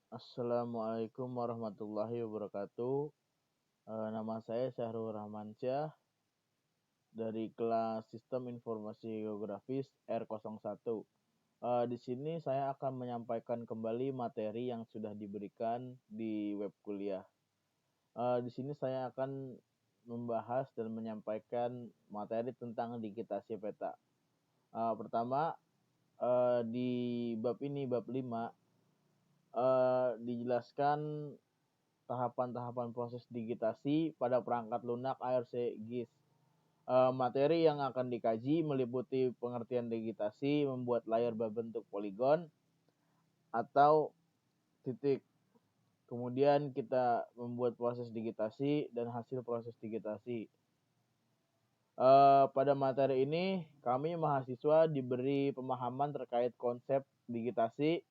Assalamualaikum warahmatullahi wabarakatuh. Nama saya Syahrul Rahmansyah dari kelas Sistem Informasi Geografis R01. Di sini saya akan menyampaikan kembali materi yang sudah diberikan di web kuliah. Di sini saya akan membahas dan menyampaikan materi tentang digitasi peta. Pertama, di bab ini, bab 5, dijelaskan tahapan-tahapan proses digitasi pada perangkat lunak ARC-GIS. Materi yang akan dikaji meliputi pengertian digitasi, membuat layar berbentuk poligon atau titik. Kemudian kita membuat proses digitasi dan hasil proses digitasi. Pada materi ini kami mahasiswa diberi pemahaman terkait konsep digitasi,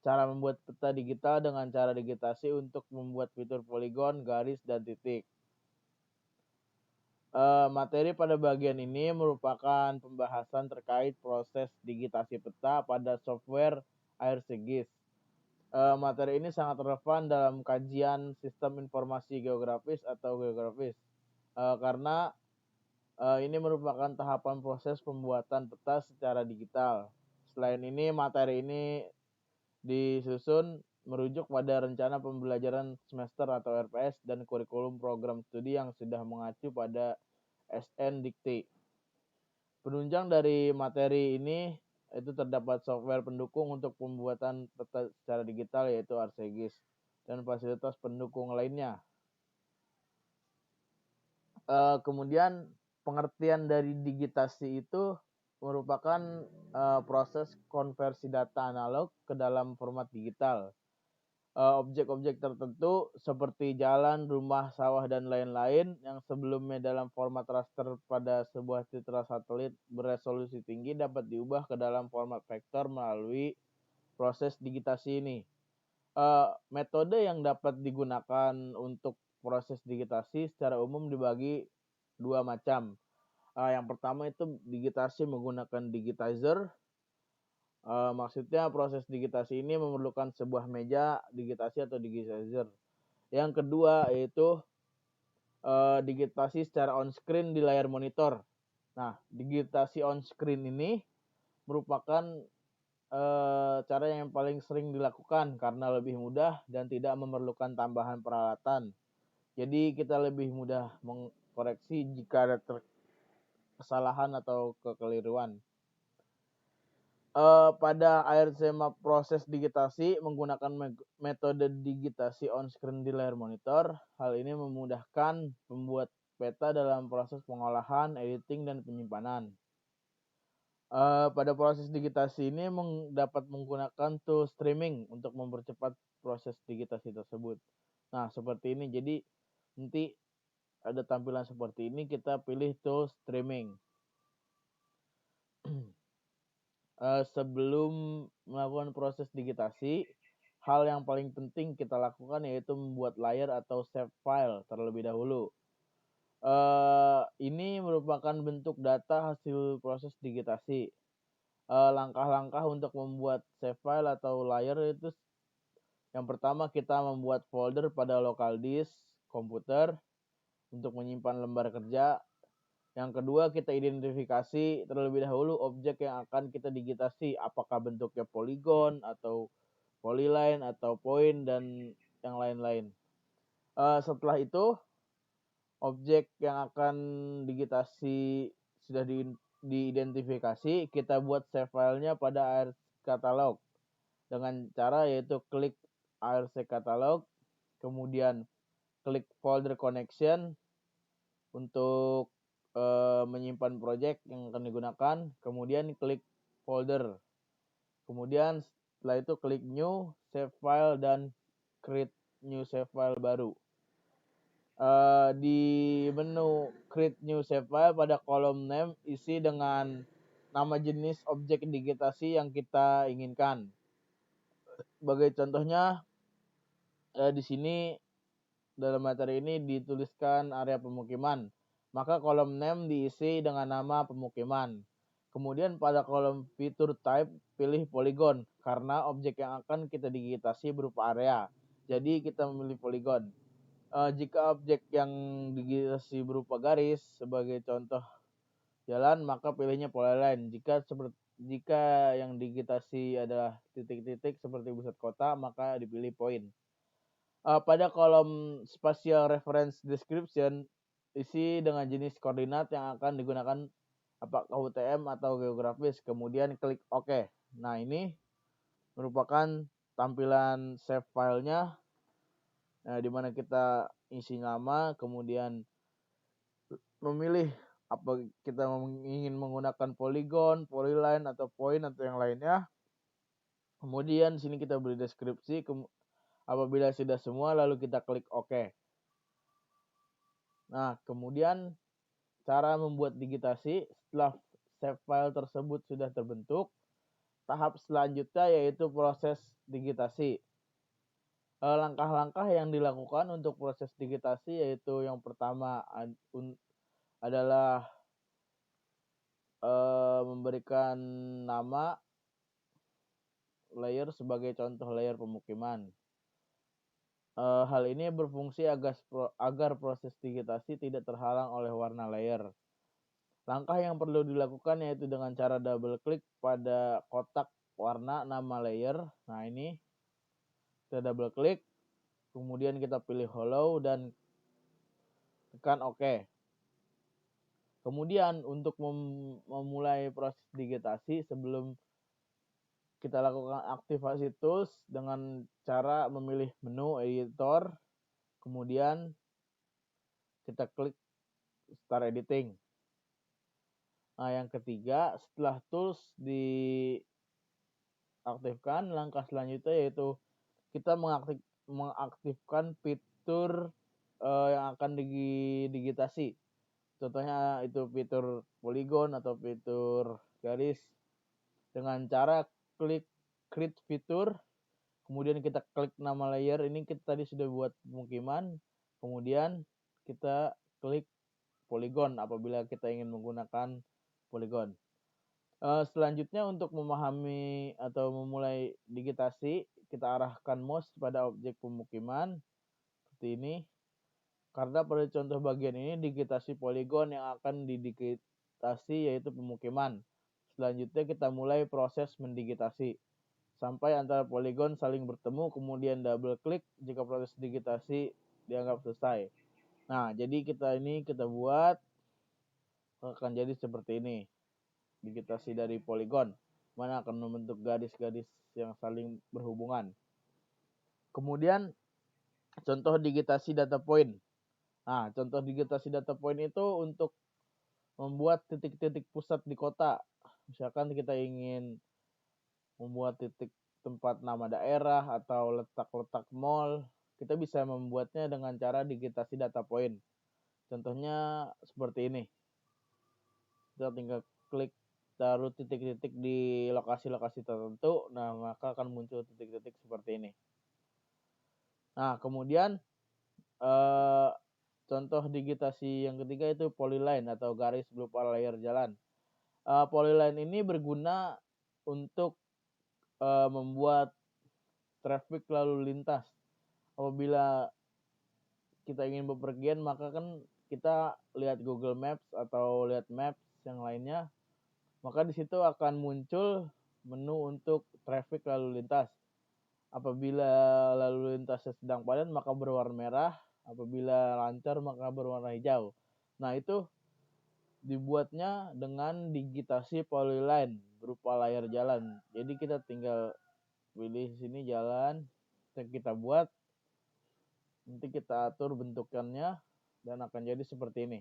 cara membuat peta digital dengan cara digitasi untuk membuat fitur poligon, garis, dan titik. Materi pada bagian ini merupakan pembahasan terkait proses digitasi peta pada software ARC-GIS. Materi ini sangat relevan dalam kajian sistem informasi geografis atau geografis, karena ini merupakan tahapan proses pembuatan peta secara digital. Selain ini, materi ini disusun merujuk pada rencana pembelajaran semester atau RPS dan kurikulum program studi yang sudah mengacu pada SN Dikti. Penunjang dari materi ini itu terdapat software pendukung untuk pembuatan peta secara digital yaitu ARC-GIS dan fasilitas pendukung lainnya. Kemudian pengertian dari digitasi itu merupakan proses konversi data analog ke dalam format digital. Objek-objek tertentu seperti jalan, rumah, sawah, dan lain-lain yang sebelumnya dalam format raster pada sebuah citra satelit beresolusi tinggi dapat diubah ke dalam format vektor melalui proses digitasi ini. Metode yang dapat digunakan untuk proses digitasi secara umum dibagi dua macam. Yang pertama itu digitasi menggunakan digitizer. Maksudnya proses digitasi ini memerlukan sebuah meja digitasi atau digitizer. Yang kedua yaitu digitasi secara on-screen di layar monitor. Nah, digitasi on-screen ini merupakan cara yang paling sering dilakukan karena lebih mudah dan tidak memerlukan tambahan peralatan. Jadi kita lebih mudah mengkoreksi jika ada kesalahan atau kekeliruan. Pada ARC proses digitasi menggunakan metode digitasi on-screen di layar monitor. Hal ini memudahkan pembuat peta dalam proses pengolahan, editing, dan penyimpanan. Pada proses digitasi ini dapat menggunakan tool streaming untuk mempercepat proses digitasi tersebut. Nah, seperti ini. Jadi nanti ada tampilan seperti ini, kita pilih tool streaming. Sebelum melakukan proses digitasi, hal yang paling penting kita lakukan yaitu membuat layer atau save file terlebih dahulu. Ini merupakan bentuk data hasil proses digitasi. Langkah-langkah untuk membuat save file atau layer itu, yang pertama kita membuat folder pada local disk komputer untuk menyimpan lembar kerja. Yang kedua, kita identifikasi terlebih dahulu objek yang akan kita digitasi, apakah bentuknya poligon atau polyline atau point dan yang lain-lain. Setelah itu, objek yang akan digitasi sudah diidentifikasi, kita buat save filenya pada ARC Catalog dengan cara yaitu klik ARC Catalog, kemudian klik folder connection untuk menyimpan project yang akan digunakan, kemudian klik folder, kemudian setelah itu klik new save file dan create new save file baru. Di menu create new save file pada kolom name isi dengan nama jenis objek digitasi yang kita inginkan. Sebagai contohnya, di sini dalam materi ini dituliskan area pemukiman. Maka kolom name diisi dengan nama pemukiman. Kemudian pada kolom fitur type, pilih polygon karena objek yang akan kita digitasi berupa area. Jadi kita memilih polygon. Jika objek yang digitasi berupa garis, sebagai contoh jalan, maka pilihnya polyline. Jika yang digitasi adalah titik-titik seperti pusat kota, maka dipilih point. Pada kolom spatial reference description, isi dengan jenis koordinat yang akan digunakan, apakah UTM atau geografis, kemudian klik OK. Nah, ini merupakan tampilan save filenya, di mana kita isi nama, kemudian memilih apa kita ingin menggunakan polygon, polyline, atau point, atau yang lainnya. Kemudian sini kita beri deskripsi, apabila sudah semua lalu kita klik OK. Nah, kemudian cara membuat digitasi setelah save file tersebut sudah terbentuk, tahap selanjutnya yaitu proses digitasi. Langkah-langkah yang dilakukan untuk proses digitasi yaitu yang pertama adalah memberikan nama layer sebagai contoh layer pemukiman. Hal ini berfungsi agar proses digitasi tidak terhalang oleh warna layer. Langkah yang perlu dilakukan yaitu dengan cara double klik pada kotak warna nama layer. Nah, ini kita double klik, kemudian kita pilih hollow dan tekan OK. Kemudian untuk memulai proses digitasi, sebelum kita lakukan aktivasi tools dengan cara memilih menu editor, kemudian kita klik start editing. Nah, yang ketiga, setelah tools diaktifkan, langkah selanjutnya yaitu kita mengaktifkan fitur yang akan digitasi. Contohnya itu fitur polygon atau fitur garis, dengan cara klik create fitur, kemudian kita klik nama layer. Ini kita tadi sudah buat pemukiman, kemudian kita klik polygon apabila kita ingin menggunakan polygon. Selanjutnya untuk memahami atau memulai digitasi, kita arahkan mouse pada objek pemukiman seperti ini. Karena pada contoh bagian ini digitasi polygon yang akan didigitasi yaitu pemukiman. Selanjutnya kita mulai proses mendigitasi sampai antara polygon saling bertemu, kemudian double klik jika proses digitasi dianggap selesai. Nah, jadi kita buat akan jadi seperti ini. Digitasi dari polygon, mana akan membentuk garis-garis yang saling berhubungan. Kemudian contoh digitasi data point. Nah, contoh digitasi data point itu untuk membuat titik-titik pusat di kota. Misalkan kita ingin membuat titik tempat nama daerah atau letak-letak mall, kita bisa membuatnya dengan cara digitasi data point. Contohnya seperti ini. Kita tinggal klik taruh titik-titik di lokasi-lokasi tertentu, nah maka akan muncul titik-titik seperti ini. Nah, kemudian contoh digitasi yang ketiga itu polyline atau garis berupa layer jalan. Polyline ini berguna untuk membuat traffic lalu lintas. Apabila kita ingin bepergian, maka kan kita lihat Google Maps atau lihat Maps yang lainnya, maka di situ akan muncul menu untuk traffic lalu lintas. Apabila lalu lintasnya sedang padat, maka berwarna merah. Apabila lancar, maka berwarna hijau. Nah, itu dibuatnya dengan digitasi polyline berupa layar jalan. Jadi kita tinggal pilih sini jalan, kita buat, nanti kita atur bentukannya dan akan jadi seperti ini.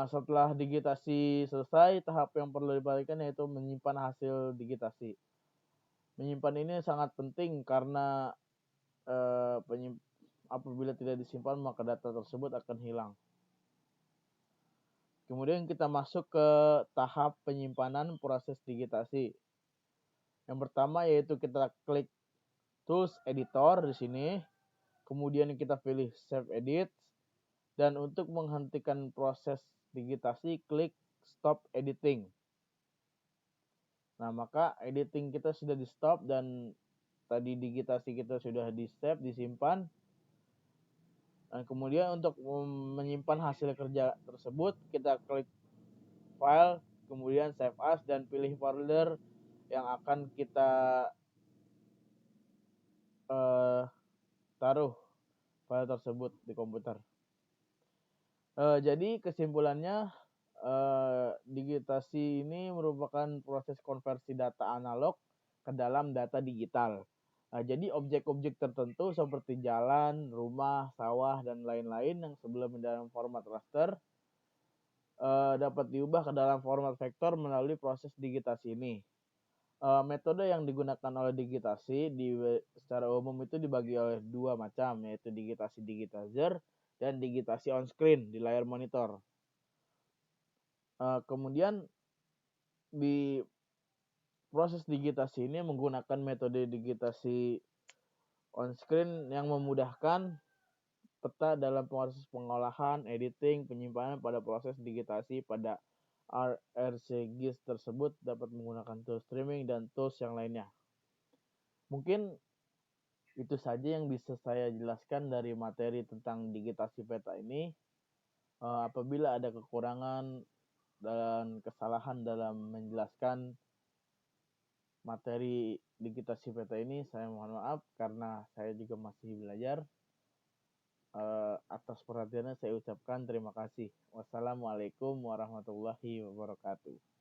Setelah digitasi selesai, tahap yang perlu diperhatikan yaitu menyimpan hasil digitasi. Menyimpan ini sangat penting karena apabila tidak disimpan maka data tersebut akan hilang. Kemudian kita masuk ke tahap penyimpanan proses digitasi. Yang pertama yaitu kita klik tools editor di sini, kemudian kita pilih save edit, dan untuk menghentikan proses digitasi klik stop editing. Nah, maka editing kita sudah di stop dan tadi digitasi kita sudah di save, disimpan. Dan kemudian untuk menyimpan hasil kerja tersebut, kita klik file, kemudian save as, dan pilih folder yang akan kita taruh file tersebut di komputer. Jadi kesimpulannya, digitasi ini merupakan proses konversi data analog ke dalam data digital. Jadi objek-objek tertentu seperti jalan, rumah, sawah, dan lain-lain yang sebelumnya dalam format raster dapat diubah ke dalam format vektor melalui proses digitasi ini. Metode yang digunakan oleh digitasi secara umum itu dibagi oleh dua macam, yaitu digitasi digitizer dan digitasi on screen di layar monitor. Kemudian di proses digitasi ini menggunakan metode digitasi on screen yang memudahkan peta dalam proses pengolahan, editing, penyimpanan pada proses digitasi pada RCGIS tersebut dapat menggunakan tools streaming dan tools yang lainnya. Mungkin itu saja yang bisa saya jelaskan dari materi tentang digitasi peta ini. Apabila ada kekurangan dan kesalahan dalam menjelaskan materi digitasi peta ini, saya mohon maaf karena saya juga masih belajar. Atas perhatiannya saya ucapkan terima kasih. Wassalamualaikum warahmatullahi wabarakatuh.